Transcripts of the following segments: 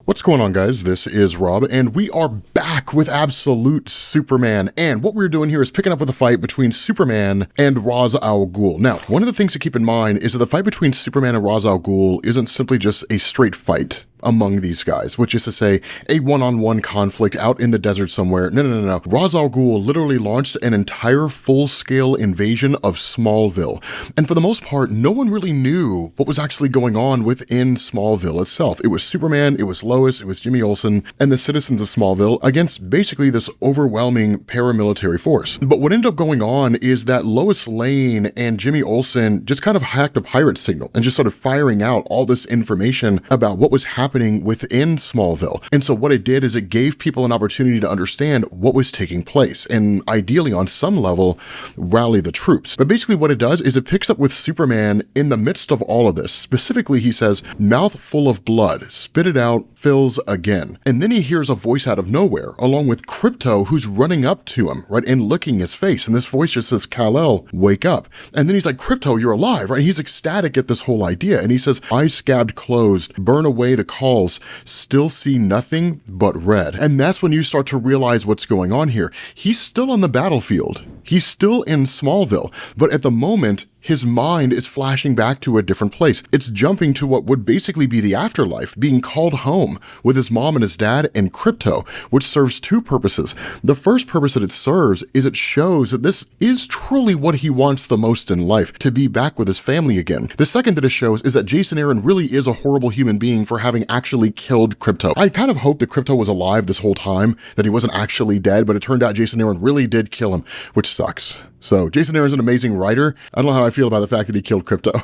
What's going on, guys? This is Rob, and we are back with Absolute Superman. And what we're doing here is picking up with a fight between Superman and Ra's al Ghul. Now, one of the things to keep in mind is that the fight between Superman and Ra's al Ghul isn't simply just a straight fight among these guys, which is to say a one-on-one conflict out in the desert somewhere. No. Ra's al Ghul literally launched an entire full-scale invasion of Smallville. And for the most part, no one really knew what was actually going on within Smallville itself. It was Superman, it was Lois, it was Jimmy Olsen, and the citizens of Smallville against basically this overwhelming paramilitary force. But what ended up going on is that Lois Lane and Jimmy Olsen just kind of hacked a pirate signal and just started firing out all this information about what was happening within Smallville. And so what it did is it gave people an opportunity to understand what was taking place and ideally on some level rally the troops. But basically what it does is it picks up with Superman in the midst of all of this. Specifically, he says, "Mouth full of blood, spit it out, fills again." And then he hears a voice out of nowhere along with Krypto, who's running up to him, right, and licking his face. And this voice just says, "Kal-El, wake up." And then he's like, "Krypto, you're alive," right? He's ecstatic at this whole idea. And he says, "Eyes scabbed closed, burn away the calls, still see nothing but red." And that's when you start to realize what's going on here. He's still on the battlefield. He's still in Smallville, but at the moment, his mind is flashing back to a different place. It's jumping to what would basically be the afterlife, being called home with his mom and his dad and Krypto, which serves two purposes. The first purpose that it serves is it shows that this is truly what he wants the most in life, to be back with his family again. The second that it shows is that Jason Aaron really is a horrible human being for having actually killed Krypto. I kind of hoped that Krypto was alive this whole time, that he wasn't actually dead, but it turned out Jason Aaron really did kill him, which sucks. So Jason Aaron's an amazing writer. I don't know how I feel about the fact that he killed Krypto.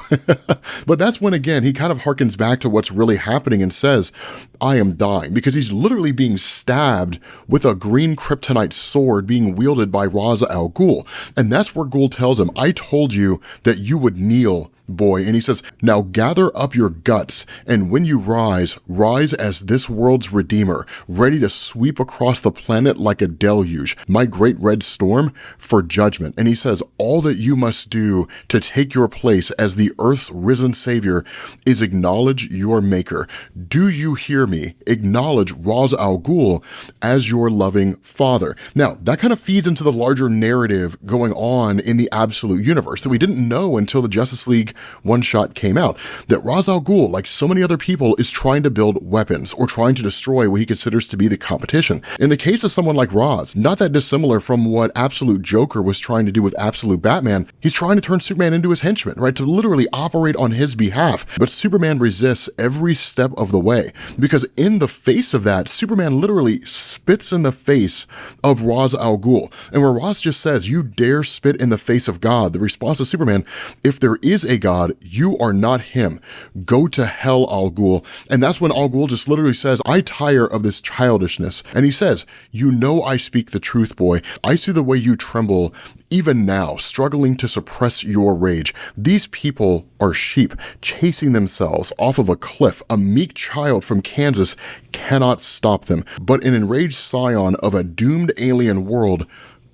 But that's when, again, he kind of harkens back to what's really happening and says, "I am dying," because he's literally being stabbed with a green kryptonite sword being wielded by Ra's al Ghul. And that's where Ghul tells him, "I told you that you would kneel, boy." And he says, "Now gather up your guts, and when you rise, rise as this world's redeemer, ready to sweep across the planet like a deluge, my great red storm, for judgment." And he says, "All that you must do to take your place as the earth's risen savior is acknowledge your maker. Do you hear me? Acknowledge Ra's al Ghul as your loving father." Now, that kind of feeds into the larger narrative going on in the Absolute Universe that we didn't know until the Justice League one-shot came out, that Ra's al Ghul, like so many other people, is trying to build weapons or trying to destroy what he considers to be the competition. In the case of someone like Ra's, not that dissimilar from what Absolute Joker was trying to do with Absolute Batman, he's trying to turn Superman into his henchman, right, to literally operate on his behalf. But Superman resists every step of the way, because in the face of that, Superman literally spits in the face of Ra's al Ghul. And where Ra's just says, "You dare spit in the face of God," the response of Superman, "If there is a God, you are not him. Go to hell, Al Ghul." And that's when Al Ghul just literally says, "I tire of this childishness." And he says, "You know I speak the truth, boy. I see the way you tremble even now, struggling to suppress your rage. These people are sheep chasing themselves off of a cliff. A meek child from Kansas cannot stop them, but an enraged scion of a doomed alien world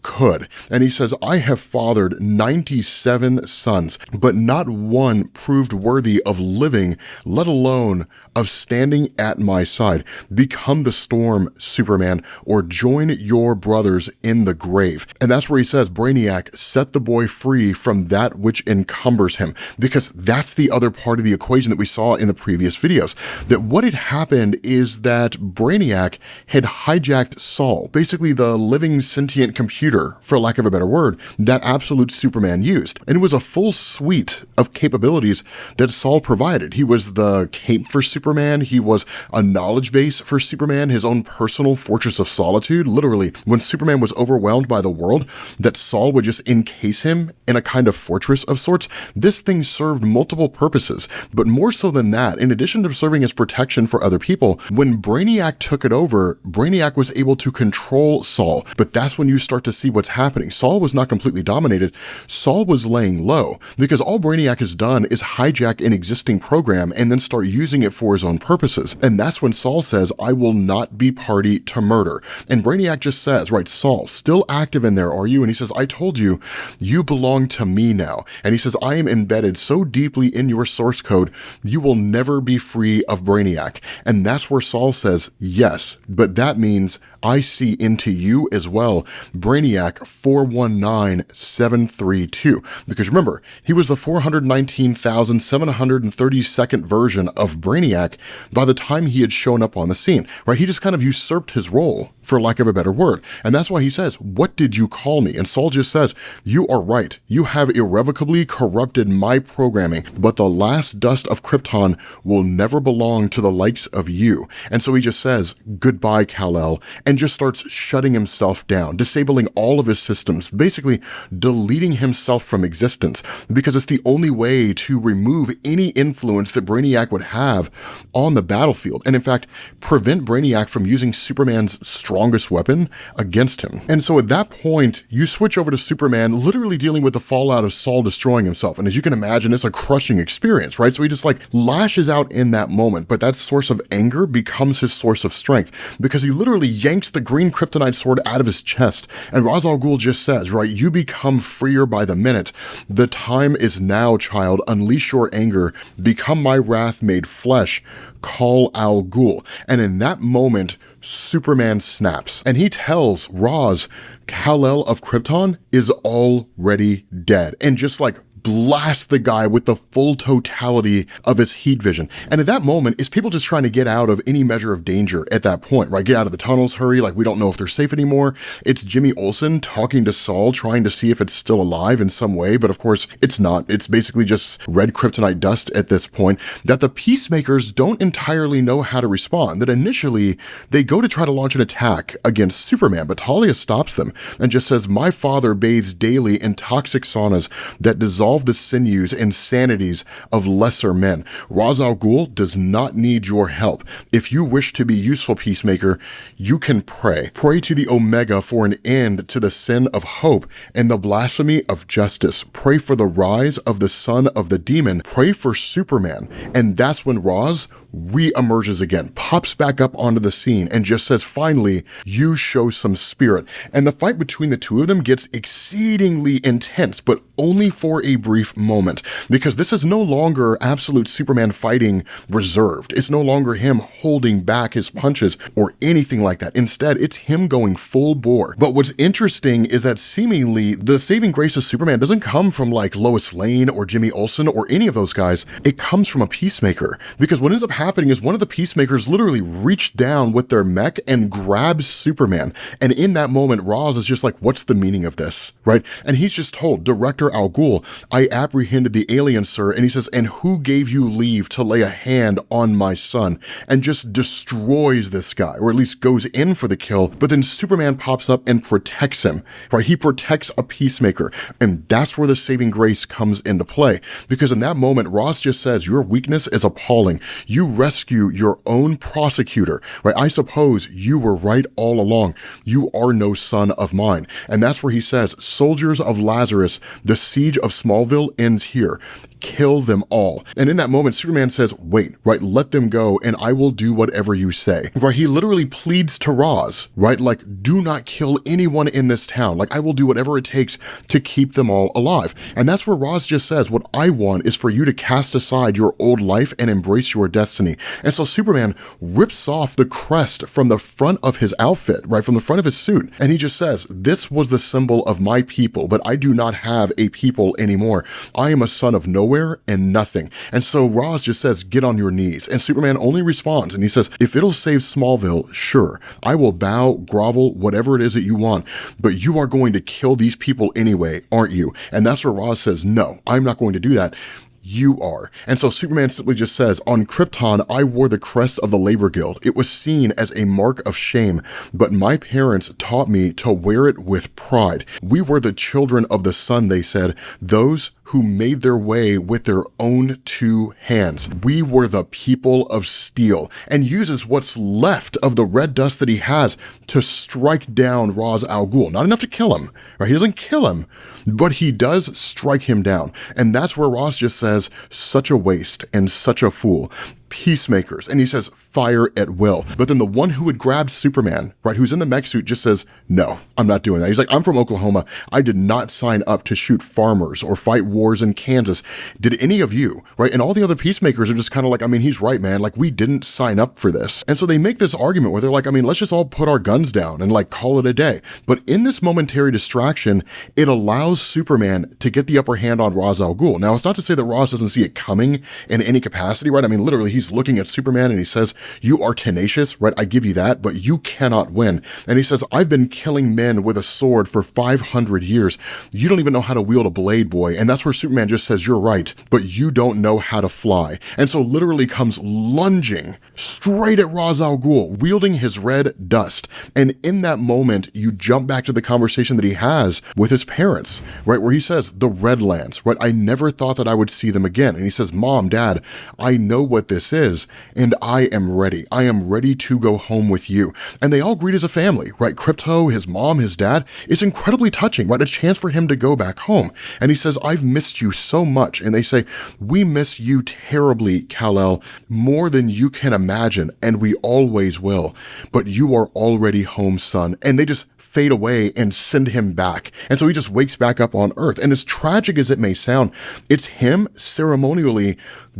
could." And he says, "I have fathered 97 sons, but not one proved worthy of living, let alone of standing at my side. Become the storm, Superman, or join your brothers in the grave." And that's where he says, "Brainiac, set the boy free from that which encumbers him," because that's the other part of the equation that we saw in the previous videos. That what had happened is that Brainiac had hijacked Saul, basically the living sentient computer, for lack of a better word, that Absolute Superman used. And it was a full suite of capabilities that Saul provided. He was the cape for Superman. He was a knowledge base for Superman, his own personal fortress of solitude. Literally, when Superman was overwhelmed by the world, that Saul would just encase him in a kind of fortress of sorts. This thing served multiple purposes, but more so than that, in addition to serving as protection for other people, when Brainiac took it over, Brainiac was able to control Saul. But that's when you start to see what's happening. Saul was not completely dominated. Saul was laying low, because all Brainiac has done is hijack an existing program and then start using it for for his own purposes. And that's when Saul says, I will not be party to murder. And Brainiac just says, right, Saul, still active in there, are you? And he says, I told you, you belong to me now. And he says, I am embedded so deeply in your source code, you will never be free of Brainiac. And that's where Saul says, yes, but that means I see into you as well, Brainiac 419732. Because remember, he was the 419,732nd version of Brainiac by the time he had shown up on the scene, right? He just kind of usurped his role, for lack of a better word. And that's why he says, what did you call me? And Saul just says, you are right. You have irrevocably corrupted my programming, but the last dust of Krypton will never belong to the likes of you. And so he just says, goodbye, Kal-El, and just starts shutting himself down, disabling all of his systems, basically deleting himself from existence, because it's the only way to remove any influence that Brainiac would have on the battlefield, and in fact, prevent Brainiac from using Superman's strongest weapon against him. And so at that point, you switch over to Superman literally dealing with the fallout of Saul destroying himself. And as you can imagine, it's a crushing experience, right? So he just like lashes out in that moment, but that source of anger becomes his source of strength, because he literally yanks the green kryptonite sword out of his chest. And Ra's al Ghul just says, right, you become freer by the minute. The time is now, child. Unleash your anger. Become my wrath made flesh. Call Al Ghul. And in that moment, Superman snaps and he tells Ra's, Kal-El of Krypton is already dead. And just like blast the guy with the full totality of his heat vision. And at that moment, it's people just trying to get out of any measure of danger at that point, right? Get out of the tunnels, hurry, like we don't know if they're safe anymore. It's Jimmy Olsen talking to Saul, trying to see if it's still alive in some way, but of course it's not. It's basically just red kryptonite dust at this point, that the Peacemakers don't entirely know how to respond. That initially, they go to try to launch an attack against Superman, but Talia stops them and just says, my father bathes daily in toxic saunas that dissolve the sinews and sanities of lesser men. Ra's al Ghul does not need your help. If you wish to be useful, Peacemaker, you can pray. Pray to the Omega for an end to the sin of hope and the blasphemy of justice. Pray for the rise of the son of the demon. Pray for Superman. And that's when Ra's re-emerges again, pops back up onto the scene and just says, finally, you show some spirit. And the fight between the two of them gets exceedingly intense, but only for a brief moment, because this is no longer absolute Superman fighting reserved. It's no longer him holding back his punches or anything like that. Instead, it's him going full bore. But what's interesting is that seemingly the saving grace of Superman doesn't come from like Lois Lane or Jimmy Olsen or any of those guys. It comes from a Peacemaker, because what ends up happening is one of the Peacemakers literally reached down with their mech and grabs Superman. And in that moment, Ra's is just like, what's the meaning of this, right? And he's just told, Director Al Ghul, I apprehended the alien, sir. And he says, and who gave you leave to lay a hand on my son? And just destroys this guy, or at least goes in for the kill. But then Superman pops up and protects him, right? He protects a Peacemaker. And that's where the saving grace comes into play. Because in that moment, Ra's just says, your weakness is appalling. You rescue your own prosecutor, right? I suppose you were right all along. You are no son of mine. And that's where he says, soldiers of Lazarus, the siege of Smallville ends here. Kill them all. And in that moment, Superman says, wait, right, let them go and I will do whatever you say. Right, he literally pleads to Ra's, right, like, do not kill anyone in this town. Like, I will do whatever it takes to keep them all alive. And that's where Ra's just says, what I want is for you to cast aside your old life and embrace your destiny. And so Superman rips off the crest from the front of his outfit, right, from the front of his suit. And he just says, this was the symbol of my people, but I do not have a people anymore. I am a son of nowhere and nothing. And so Ra's just says, get on your knees. And Superman only responds and he says, if it'll save Smallville, sure, I will bow, grovel, whatever it is that you want, but you are going to kill these people anyway, aren't you? And that's where Ra's says, no, I'm not going to do that. You are. And so Superman simply just says, on Krypton, I wore the crest of the Labor Guild. It was seen as a mark of shame, but my parents taught me to wear it with pride. We were the children of the sun, they said, those who made their way with their own 2 hands. We were the people of steel, and uses what's left of the red dust that he has to strike down Ra's al Ghul. Not enough to kill him, right? He doesn't kill him, but he does strike him down. And that's where Ra's just says, such a waste and such a fool. Peacemakers. And he says, fire at will. But then the one who had grabbed Superman, right, who's in the mech suit, just says, no, I'm not doing that. He's like, I'm from Oklahoma. I did not sign up to shoot farmers or fight wars in Kansas. Did any of you, right? And all the other Peacemakers are just kind of like, I mean, he's right, man. Like, we didn't sign up for this. And so they make this argument where they're like, I mean, let's just all put our guns down and like call it a day. But in this momentary distraction, it allows Superman to get the upper hand on Ra's al Ghul. Now, it's not to say that Ra's doesn't see it coming in any capacity, right? I mean, literally, he's looking at Superman and he says, you are tenacious, right? I give you that, but you cannot win. And he says, I've been killing men with a sword for 500 years. You don't even know how to wield a blade, boy. And that's where Superman just says, you're right, but you don't know how to fly. And so literally comes lunging straight at Ra's al Ghul, wielding his red dust. And in that moment, you jump back to the conversation that he has with his parents, right? Where he says, the Redlands, right? I never thought that I would see them again. And he says, Mom, Dad, I know what this is, and I am ready. I am ready to go home with you. And they all greet as a family, right? Crypto, his mom, his dad. It's incredibly touching, right? A chance for him to go back home. And he says, I've missed you so much. And they say, we miss you terribly, Kal-El, more than you can imagine, and we always will. But you are already home, son. And they just fade away and send him back. And so he just wakes back up on Earth. And as tragic as it may sound, it's him ceremonially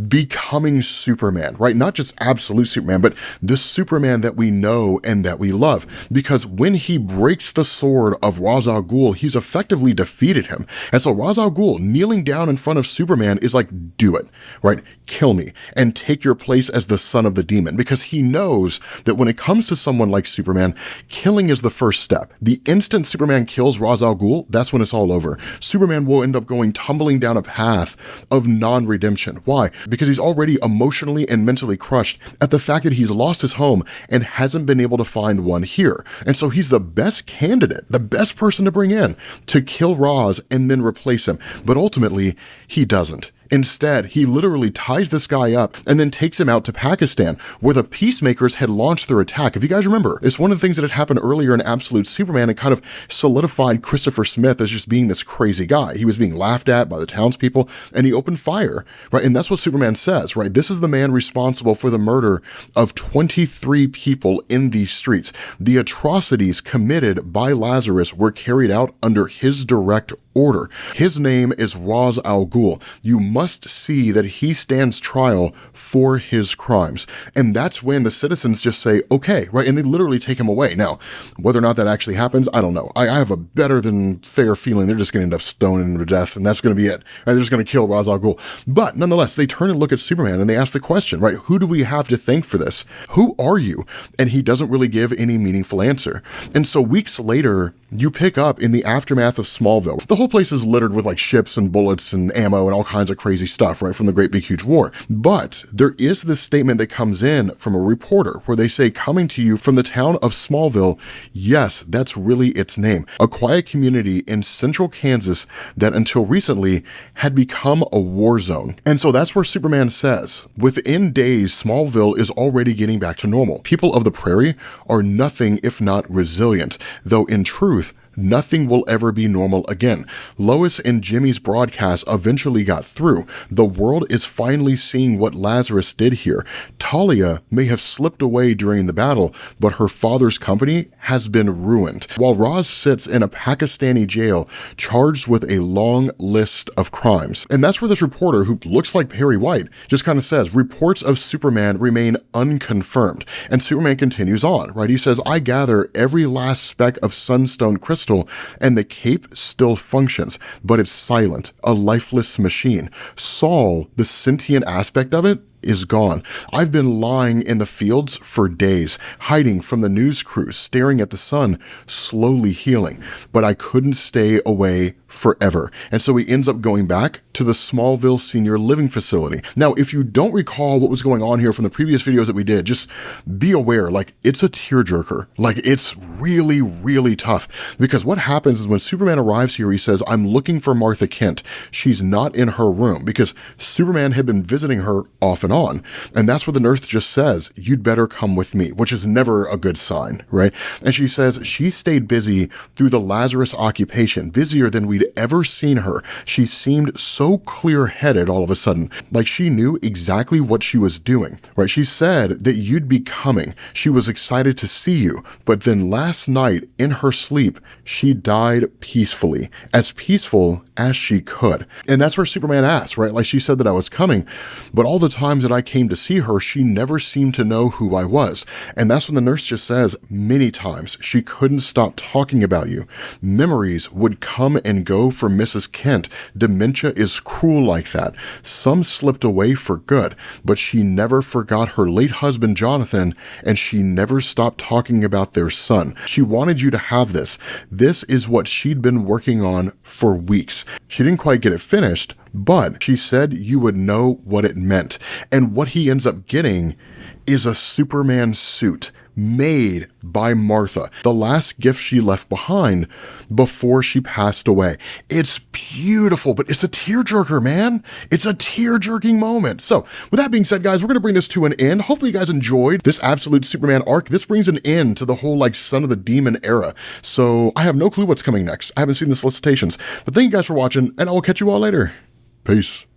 becoming Superman, right? Not just absolute Superman, but the Superman that we know and that we love. Because when he breaks the sword of Ra's al Ghul, he's effectively defeated him. And so Ra's al Ghul kneeling down in front of Superman is like, do it, right? Kill me and take your place as the son of the demon. Because he knows that when it comes to someone like Superman, killing is the first step. The instant Superman kills Ra's al Ghul, that's when it's all over. Superman will end up going tumbling down a path of non-redemption. Why? Because he's already emotionally and mentally crushed at the fact that he's lost his home and hasn't been able to find one here. And so he's the best candidate, the best person to bring in to kill Ra's and then replace him. But ultimately, he doesn't. Instead, he literally ties this guy up and then takes him out to Pakistan, where the Peacemakers had launched their attack. If you guys remember, it's one of the things that had happened earlier in Absolute Superman and kind of solidified Christopher Smith as just being this crazy guy. He was being laughed at by the townspeople, and he opened fire, right? And that's what Superman says, right? This is the man responsible for the murder of 23 people in these streets. The atrocities committed by Lazarus were carried out under his direct order. His name is Ra's al Ghul. You must see that he stands trial for his crimes. And that's when the citizens just say, okay, right? And they literally take him away. Now, whether or not that actually happens, I don't know. I have a better than fair feeling they're just going to end up stoning him to death, and that's going to be it. Right? They're just going to kill Ra's al Ghul. But nonetheless, they turn and look at Superman and they ask the question, right? Who do we have to thank for this? Who are you? And he doesn't really give any meaningful answer. And so weeks later, you pick up in the aftermath of Smallville. The whole place is littered with like ships and bullets and ammo and all kinds of crazy stuff, right, from the Great Big Huge War. But there is this statement that comes in from a reporter where they say, coming to you from the town of Smallville, yes, that's really its name, a quiet community in central Kansas that until recently had become a war zone. And so that's where Superman says, within days, Smallville is already getting back to normal. People of the prairie are nothing if not resilient, though in truth, nothing will ever be normal again. Lois and Jimmy's broadcast eventually got through. The world is finally seeing what Lazarus did here. Talia may have slipped away during the battle, but her father's company has been ruined. While Ra's sits in a Pakistani jail charged with a long list of crimes. And that's where this reporter, who looks like Perry White, just kind of says, reports of Superman remain unconfirmed. And Superman continues on, right? He says, I gather every last speck of sunstone crystal and the cape still functions, but it's silent, a lifeless machine. Saul, the sentient aspect of it, is gone. I've been lying in the fields for days, hiding from the news crews, staring at the sun, slowly healing, but I couldn't stay away forever. And so he ends up going back to the Smallville Senior Living Facility. Now, if you don't recall what was going on here from the previous videos that we did, just be aware, like, it's a tearjerker. Like, it's really, really tough. Because what happens is when Superman arrives here, he says, I'm looking for Martha Kent. She's not in her room, because Superman had been visiting her off and on. And that's where the nurse just says, you'd better come with me, which is never a good sign, right? And she says she stayed busy through the Lazarus occupation, busier than we'd ever seen her. She seemed so clear-headed all of a sudden, like she knew exactly what she was doing, right? She said that you'd be coming. She was excited to see you, but then last night in her sleep, she died peacefully, as peaceful as she could. And that's where Superman asked, right? Like, she said that I was coming, but all the times that I came to see her, she never seemed to know who I was. And that's when the nurse just says, many times she couldn't stop talking about you. Memories would come and go for Mrs. Kent. Dementia is cruel like that. Some slipped away for good, but she never forgot her late husband, Jonathan, and she never stopped talking about their son. She wanted you to have this. This is what she'd been working on for weeks. She didn't quite get it finished, but she said you would know what it meant. And what he ends up getting is a Superman suit made by Martha, the last gift she left behind before she passed away. It's beautiful, but it's a tearjerker, man. It's a tear-jerking moment. So with that being said, guys, we're going to bring this to an end. Hopefully you guys enjoyed this absolute Superman arc. This brings an end to the whole, like, Son of the Demon era. So I have no clue what's coming next. I haven't seen the solicitations, but thank you guys for watching, and I will catch you all later. Peace.